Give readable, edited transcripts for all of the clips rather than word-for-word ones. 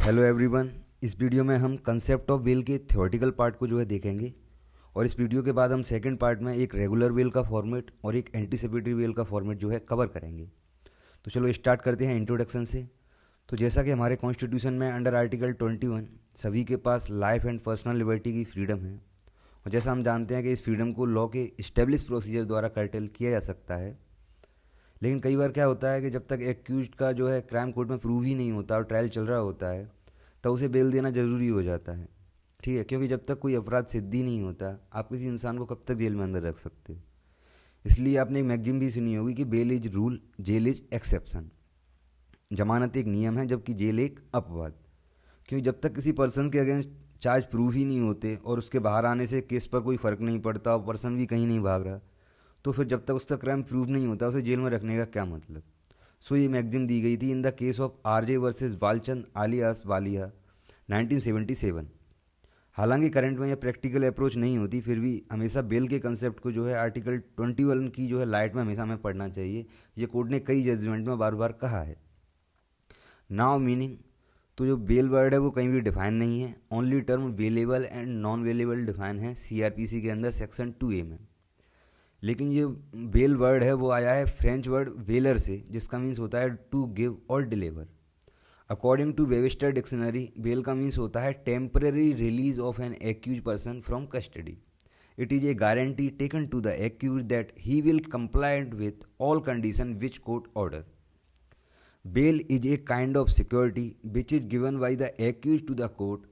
Hello everyone. इस video में हम कंसेप्ट ऑफ बेल के थ्योरेटिकल पार्ट को जो है देखेंगे और इस वीडियो के बाद हम सेकंड पार्ट में एक रेगुलर बेल का फॉर्मेट और एक एंटीसिपेटरी बेल का फॉर्मेट जो है कवर करेंगे। तो चलो स्टार्ट करते हैं इंट्रोडक्शन से। तो जैसा कि हमारे कॉन्स्टिट्यूशन में अंडर आर्टिकल 21 सभी के पास लाइफ एंड पर्सनल लिबर्टी की फ्रीडम है और जैसा हम जानते हैं कि इस फ्रीडम को लॉ के इस्टेब्लिश प्रोसीजर द्वारा कर्टेल किया जा सकता है। लेकिन कई बार क्या होता है कि जब तक एक्यूज्ड का जो है क्राइम कोर्ट में प्रूव ही नहीं होता और ट्रायल चल रहा होता है तो उसे बेल देना ज़रूरी हो जाता है। ठीक है, क्योंकि जब तक कोई अपराध सिद्ध ही नहीं होता आप किसी इंसान को कब तक जेल में अंदर रख सकते हो। इसलिए आपने एक मैगजीन भी सुनी होगी कि bail is rule, jail is exception. जमानत एक नियम है जबकि जेल एक अपवाद। क्योंकि जब तक किसी पर्सन के अगेंस्ट चार्ज प्रूव ही नहीं होते और उसके बाहर आने से केस पर कोई फ़र्क नहीं पड़ता और पर्सन भी कहीं नहीं भाग रहा, तो फिर जब तक उसका क्राइम प्रूव नहीं होता उसे जेल में रखने का क्या मतलब। सो ये मैगजीन दी गई थी in the case of RJ versus Walchand alias Walia 1977। हालांकि करंट में यह प्रैक्टिकल अप्रोच नहीं होती, फिर भी हमेशा बेल के कंसेप्ट को जो है आर्टिकल 21 की जो है लाइट में हमेशा हमें पढ़ना चाहिए। ये कोर्ट ने कई जजमेंट में बार बार कहा है। नाउ मीनिंग, तो जो बेल वर्ड है वो कहीं भी डिफाइन नहीं है। Only term bailable and non bailable define है सीआरपीसी के अंदर सेक्शन 2A में। लेकिन ये बेल वर्ड है वो आया है फ्रेंच वर्ड वेलर से, जिसका मीन्स होता है टू गिव और deliver. According to Webster dictionary bail का मीन्स होता है temporary release of an accuse person from custody. It is a guarantee taken to the accuse that he will comply with all condition which court order. Bail is a kind of security which is given by the accuse to the court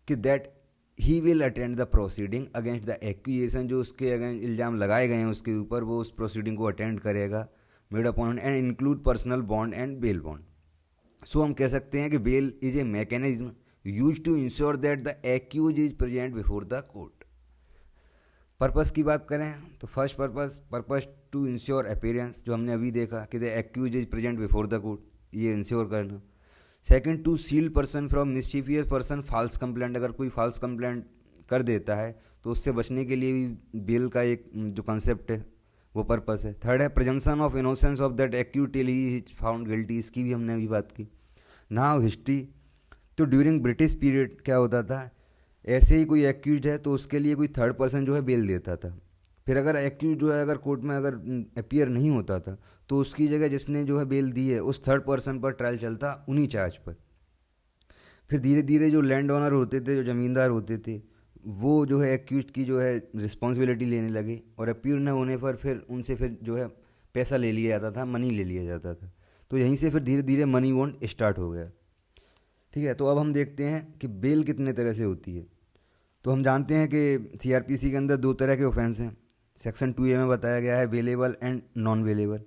कि that he will attend the proceeding against the accusation. जो उसके against इल्ज़ाम लगाए गए हैं उसके ऊपर वो उस प्रोसीडिंग को अटेंड करेगा। Made upon and include personal bond and bail bond. So हम कह सकते हैं कि bail is a mechanism use to ensure that the accuse is present before the court. Purpose की बात करें तो first purpose to ensure appearance, जो हमने अभी देखा कि the accuse is present before the court, ये इंश्योर करना। Second, to seal person from mischievous person false complaint. अगर कोई फॉल्स कंप्लेंट कर देता है तो उससे बचने के लिए भी बेल का एक जो कंसेप्ट है वो पर्पस है। थर्ड है presumption of innocence of that accuse till he is found guilty, इसकी भी हमने अभी बात की। नाउ हिस्ट्री, तो ड्यूरिंग ब्रिटिश पीरियड क्या होता था, ऐसे ही कोई एक्यूज है तो उसके लिए कोई थर्ड पर्सन जो है बेल देता था। फिर अगर एक्यूज जो है अगर कोर्ट में अगर अपीयर नहीं होता था तो उसकी जगह जिसने जो है बेल दी है उस थर्ड पर्सन पर ट्रायल चलता उन्हीं चार्ज पर। फिर धीरे धीरे जो लैंड ओनर होते थे, जो ज़मींदार होते थे, वो जो है एक्यूज की जो है रिस्पॉन्सिबिलिटी लेने लगे और अपीयर न होने पर फिर उनसे फिर जो है पैसा ले लिया जाता था, मनी ले लिया जाता था। तो यहीं से फिर धीरे धीरे मनी वॉन्ट स्टार्ट हो गया। ठीक है, तो अब हम देखते हैं कि बेल कितने तरह से होती है। तो हम जानते हैं कि सीआरपीसी के अंदर दो तरह के ऑफेंस हैं। सेक्शन 2A में बताया गया है बेलेबल एंड नॉन बेलेबल।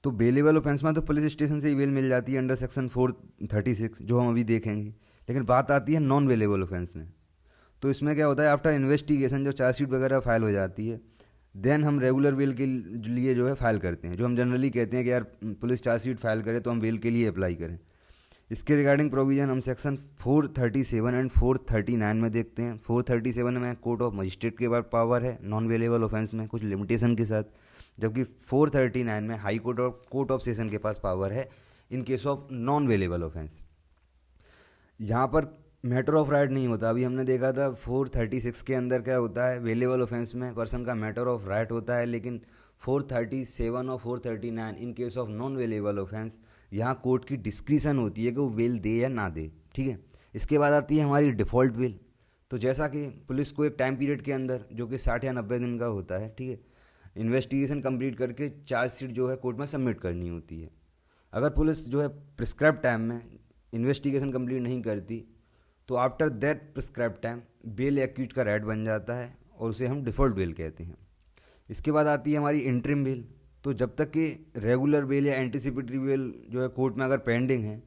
तो बेलेबल ऑफेंस में तो पुलिस स्टेशन से ही बेल मिल जाती है अंडर सेक्शन 436, जो हम अभी देखेंगे। लेकिन बात आती है नॉन बेलेबल ऑफेंस में। तो इसमें क्या होता है, आफ्टर इन्वेस्टिगेशन जब चार्जशीट वगैरह फाइल हो जाती है देन हम रेगुलर बेल के लिए जो है फाइल करते हैं। जो हम जनरली कहते हैं कि यार पुलिस चार्जशीट फाइल करे तो हम बेल के लिए अप्लाई करें। इसके रिगार्डिंग प्रोविज़न हम सेक्शन 437 एंड 439 में देखते हैं। 437 में कोर्ट ऑफ मजिस्ट्रेट के पास पावर है नॉन वेलेबल ऑफेंस में कुछ लिमिटेशन के साथ, जबकि 439 में हाई कोर्ट और कोर्ट ऑफ सेशन के पास पावर है in case of non bailable offence. यहाँ पर मैटर ऑफ राइट नहीं होता। अभी हमने देखा था 436 के अंदर क्या होता है, वेलेबल ऑफेंस में पर्सन का मैटर ऑफ राइट होता है, लेकिन 437 और 439 in case of non bailable offence यहाँ कोर्ट की डिस्क्रिशन होती है कि वो बेल दे या ना दे। ठीक है, इसके बाद आती है हमारी डिफ़ॉल्ट बेल। तो जैसा कि पुलिस को एक टाइम पीरियड के अंदर जो कि 60 या 90 दिन का होता है, ठीक है, इन्वेस्टिगेशन कंप्लीट करके चार्जशीट जो है कोर्ट में सबमिट करनी होती है। अगर पुलिस जो है प्रिस्क्राइब टाइम में इन्वेस्टिगेशन कंप्लीट नहीं करती तो after that prescribe time bail accuse का राइट बन जाता है और उसे हम डिफ़ॉल्ट बेल कहते हैं। इसके बाद आती है हमारी इंटरिम बेल। तो जब तक कि रेगुलर बेल या एंटीसिपेटरी बेल जो है कोर्ट में अगर पेंडिंग है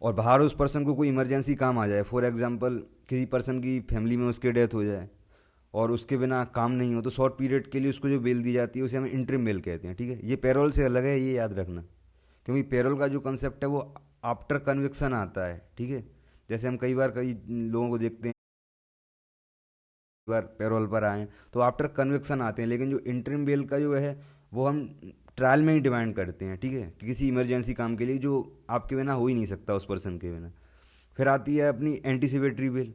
और बाहर उस पर्सन को कोई इमरजेंसी काम आ जाए, फॉर एग्जांपल किसी पर्सन की फैमिली में उसके डेथ हो जाए और उसके बिना काम नहीं हो, तो शॉर्ट पीरियड के लिए उसको जो बेल दी जाती है उसे हम इंटरिम बेल कहते हैं। ठीक है, ये पैरोल से अलग है, ये याद रखना, क्योंकि पैरोल का जो कंसेप्ट है वो आफ्टर कन्विक्शन आता है। ठीक है, जैसे हम कई बार कई लोगों को देखते हैं बार पैरोल पर आए तो आफ्टर कन्विक्शन आते हैं, लेकिन जो इंटरिम बेल का जो है वो हम ट्रायल में ही डिमांड करते हैं। ठीक है, कि किसी इमरजेंसी काम के लिए जो आपके बिना हो ही नहीं सकता उस पर्सन के बिना। फिर आती है अपनी एंटीसिपेटरी बेल।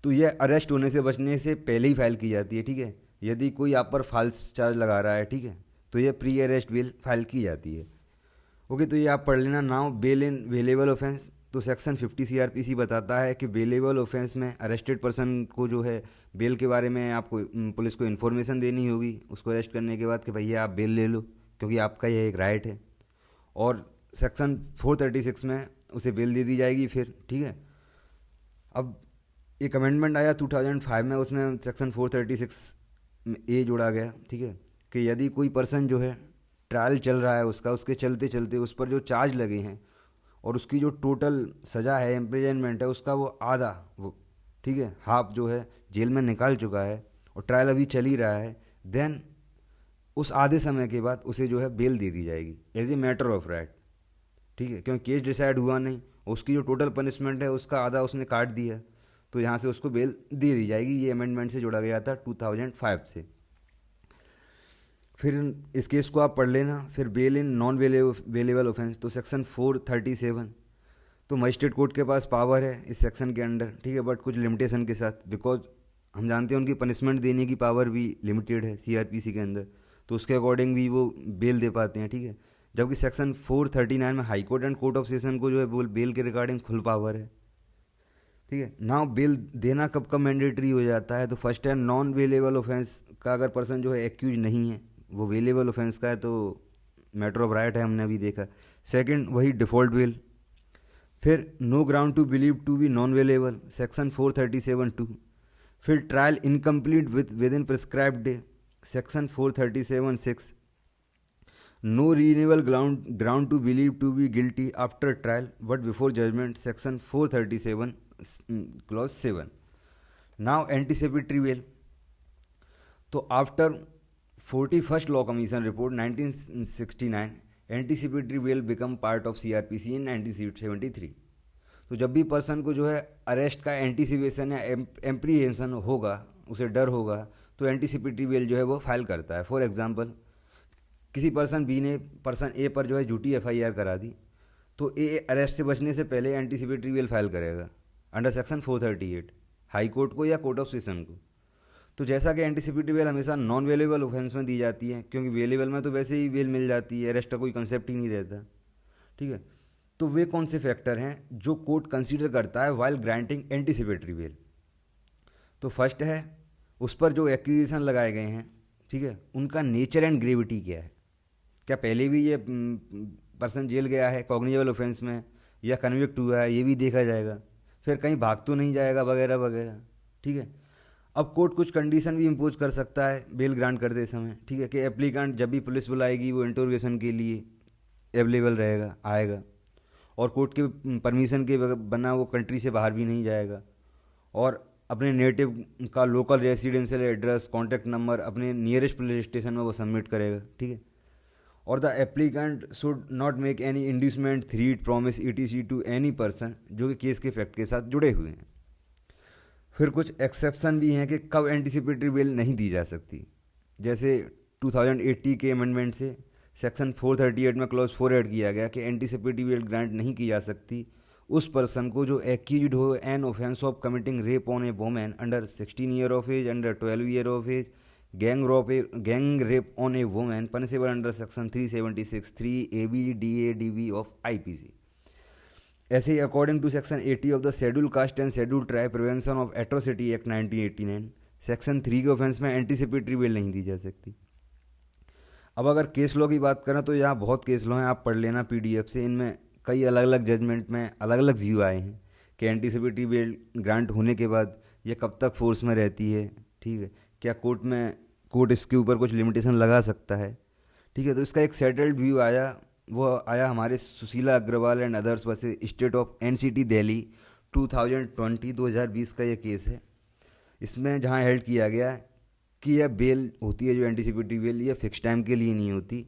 तो यह अरेस्ट होने से बचने से पहले ही फाइल की जाती है, ठीक है। यदि कोई आप पर फॉल्स चार्ज लगा रहा है, ठीक है, तो यह प्री अरेस्ट बेल फाइल की जाती है। ओके, तो ये आप पढ़ लेना। नाउ बेल इन वेलेबल ऑफेंस। तो सेक्शन 50 CRPC बताता है कि वेलेबल ऑफेंस में अरेस्टेड पर्सन को जो है बेल के बारे में आपको पुलिस को इन्फॉर्मेशन देनी होगी उसको अरेस्ट करने के बाद कि भैया आप बेल ले लो, क्योंकि आपका यह एक राइट है। और सेक्शन 436 में उसे बेल दे दी जाएगी फिर, ठीक है। अब एक अमेंडमेंट आया 2005 में, उसमें सेक्शन 436 में ए जोड़ा गया, ठीक है, कि यदि कोई पर्सन जो है ट्रायल चल रहा है उसका, उसके चलते चलते उस पर जो चार्ज लगे हैं और उसकी जो टोटल सज़ा है, इम्प्रिजनमेंट है, उसका वो आधा, वो ठीक है, हाफ जो है जेल में निकाल चुका है और ट्रायल अभी चल ही रहा है, देन उस आधे समय के बाद उसे जो है बेल दे दी जाएगी as a matter of right, ठीक है, क्योंकि केस डिसाइड हुआ नहीं, उसकी जो टोटल पनिशमेंट है उसका आधा उसने काट दिया, तो यहाँ से उसको बेल दे दी जाएगी। ये अमेंडमेंट से जोड़ा गया था 2005 से। फिर इस केस को आप पढ़ लेना। फिर bail in non bailable offence, तो सेक्शन 437, तो मजिस्ट्रेट कोर्ट के पास पावर है इस सेक्शन के अंडर, ठीक है, बट कुछ लिमिटेशन के साथ, बिकॉज हम जानते हैं उनकी पनिशमेंट देने की पावर भी लिमिटेड है CRPC के अंदर, तो उसके अकॉर्डिंग भी वो बेल दे पाते हैं, ठीक है। जबकि सेक्शन 439 में high court and court of session को जो है बेल के रिगार्डिंग फुल पावर है, ठीक है। नाउ बेल देना कब कब मैंडेटरी हो जाता है, तो फर्स्ट है नॉन वेलेबल ऑफेंस का, अगर पर्सन जो है एक्यूज नहीं है, वो वेलेबल ऑफेंस का है तो मैटर ऑफ राइट है, हमने अभी देखा। सेकंड वही डिफ़ॉल्ट बेल। फिर no ground to believe to be non bailable, section 437(2). फिर trial incomplete within prescribed day, section 437(6). No reasonable ground to believe to be guilty after trial but before judgement, section 437 clause 7. Now anticipatory bail. तो after 41st law commission report 1969 anticipatory bail become part of CRPC in 1973। तो जब भी person को जो है arrest का anticipation या एम्प्रीहेंशन होगा, उसे डर होगा, तो एंटीसिपेटरी बेल जो है वो फाइल करता है। फॉर एग्जांपल, किसी पर्सन बी ने पर्सन ए पर जो है झूठी FIR करा दी, तो ए अरेस्ट से बचने से पहले एंटीसिपेटरी बेल फाइल करेगा अंडर सेक्शन 438 हाई कोर्ट को या कोर्ट ऑफ सेशन को। तो जैसा कि एंटीसिपेटरी बेल हमेशा नॉन वेलेबल ऑफेंस में दी जाती है, क्योंकि वेलेबल में तो वैसे ही बेल मिल जाती है, अरेस्ट का कोई कंसेप्ट ही नहीं रहता, ठीक है। तो वे कौन से फैक्टर हैं जो कोर्ट कंसीडर करता है वाइल ग्रांटिंग एंटीसिपेटरी बेल। तो फर्स्ट है उस पर जो एक्यूजेशन लगाए गए हैं, ठीक है, उनका नेचर एंड ग्रेविटी क्या है, क्या पहले भी ये पर्सन जेल गया है कॉग्निजेबल ऑफेंस में या कन्विक्ट हुआ है, ये भी देखा जाएगा। फिर कहीं भाग तो नहीं जाएगा वगैरह वगैरह, ठीक है। अब कोर्ट कुछ कंडीशन भी इम्पोज कर सकता है बेल ग्रांट करते समय, ठीक है, कि एप्लीकेंट जब भी पुलिस बुलाएगी वो इंटरोगेशन के लिए अवेलेबल रहेगा, आएगा, और कोर्ट के परमिशन के बिना वो कंट्री से बाहर भी नहीं जाएगा, और अपने नेटिव का local residential address, contact number अपने नियरेस्ट पुलिस स्टेशन में वो सबमिट करेगा, ठीक है। और the applicant should not make any inducement, threat, promise ETC to any person जो कि केस के फैक्ट के साथ जुड़े हुए हैं। फिर कुछ एक्सेप्शन भी हैं कि कब एंटीसिपेटरी बेल नहीं दी जा सकती, जैसे 2080 के अमेंडमेंट से सेक्शन 438 में क्लॉज 4 ऐड किया गया कि एंटीसिपेटरी बेल ग्रांट नहीं की जा सकती उस पर्सन को जो एक्यूज्ड हो an offence of committing rape on a women under 16 year of age, under 12 year of age, gang rape on a women punishable under section 376 3 AB DA DB of IPC। ऐसे ही according to section 80 of the schedule caste and schedule tribe prevention of atrocity act 1989 section 3 के offence में anticipatory bail नहीं दी जा सकती। अब अगर case law की बात करें तो यहाँ बहुत केस लॉ हैं, आप पढ़ लेना PDF से। इनमें कई अलग अलग जजमेंट में अलग अलग व्यू आए हैं कि एंटीसिपेटरी बेल ग्रांट होने के बाद ये कब तक फोर्स में रहती है, ठीक है, क्या कोर्ट इसके ऊपर कुछ लिमिटेशन लगा सकता है, ठीक है। तो इसका एक सेटल्ड व्यू आया, वो आया हमारे Sushila Agrawal and others versus state of NCT Delhi 2020 का ये केस है। इसमें जहाँ हेल्ड किया गया कि यह बेल होती है जो एंटीसिपेटरी बेल, ये फिक्स टाइम के लिए नहीं होती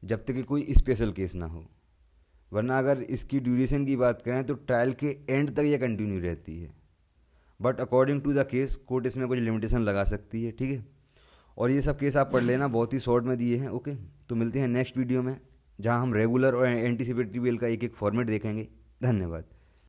जब तक कि कोई स्पेशल केस ना हो, वरना अगर इसकी ड्यूरेशन की बात करें तो ट्रायल के एंड तक ये कंटिन्यू रहती है, but according to the case court इसमें कुछ लिमिटेशन लगा सकती है, ठीक है। और ये सब केस आप पढ़ लेना, बहुत ही शॉर्ट में दिए हैं, ओके। तो मिलते हैं नेक्स्ट वीडियो में जहां हम रेगुलर और एंटीसिपेटरी बेल का एक एक फॉर्मेट देखेंगे। धन्यवाद।